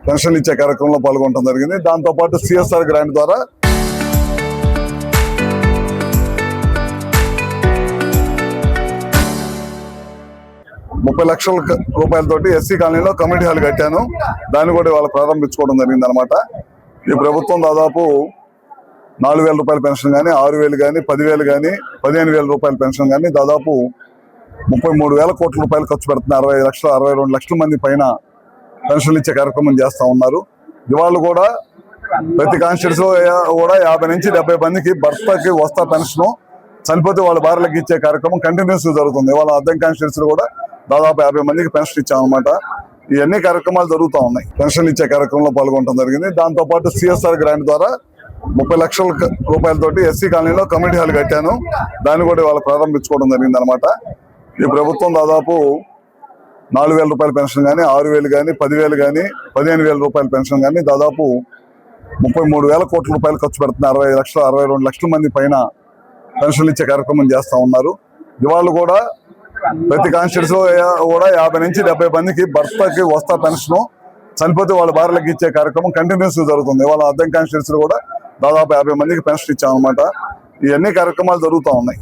Pension ఇచ్చే కార్యక్రమంలో పాల్గొనడం జరిగింది. దాంతో పాటు సిఎస్ఆర్ గ్రాంట్ ద్వారా ₹30 లక్షల ఎస్సీ కాలనీలో కమ్యూనిటీ హాల్ కట్టాను. దాన్ని కూడా వాళ్ళు ప్రారంభించుకోవడం జరిగింది అనమాట. ఈ ప్రభుత్వం దాదాపు ₹4,000 పెన్షన్ కానీ, 6,000 కానీ, 10,000 కానీ, ₹15,000 పెన్షన్ కానీ దాదాపు 33,000 కోట్ల రూపాయలు ఖర్చు పెడుతున్నారు. 62 లక్షల మంది పైన పెన్షన్లు ఇచ్చే కార్యక్రమం చేస్తా ఉన్నారు. ఇవాళ కూడా ప్రతి కాన్స్టిట్యూన్సీ కూడా 50 నుంచి 70 మందికి భర్తకి వస్తా పెన్షన్, చనిపోతే వాళ్ళ భార్యలకు ఇచ్చే కార్యక్రమం కంటిన్యూస్ జరుగుతుంది. ఇవాళ అద్దెం కాన్స్టిట్యూన్సీ కూడా దాదాపు 50 మందికి పెన్షన్ ఇచ్చామన్నమాట. ఇవన్నీ కార్యక్రమాలు జరుగుతూ ఉన్నాయి. పెన్షన్ ఇచ్చే కార్యక్రమంలో పాల్గొనడం జరిగింది. దాంతో పాటు సిఎస్ఆర్ గ్రాంట్ ద్వారా ₹30 లక్షల ఎస్సీ కాలనీలో కమ్యూనిటీ హాల్ కట్టాను. దాన్ని కూడా వాళ్ళు ప్రారంభించుకోవడం జరిగింది అనమాట. ఈ ప్రభుత్వం దాదాపు ₹4,000 పెన్షన్ కానీ, 6,000 కానీ, 10,000 కానీ, ₹15,000 పెన్షన్ కానీ దాదాపు 33,000 కోట్ల రూపాయలు ఖర్చు పెడుతున్నారు. 62 లక్షల మంది పైన పెన్షన్లు ఇచ్చే కార్యక్రమం చేస్తా ఉన్నారు. ఇవాళ కూడా ప్రతి కాన్స్టిట్యూన్సీ కూడా 50 నుంచి 70 మందికి భర్తకి వస్తా పెన్షన్, చనిపోతే వాళ్ళ భార్యలకు ఇచ్చే కార్యక్రమం కంటిన్యూస్ జరుగుతుంది. ఇవాళ అద్దెం కాన్స్టిట్యూన్సీ కూడా దాదాపు 50 మందికి పెన్షన్ ఇచ్చామన్నమాట. ఇవన్నీ కార్యక్రమాలు జరుగుతూ ఉన్నాయి.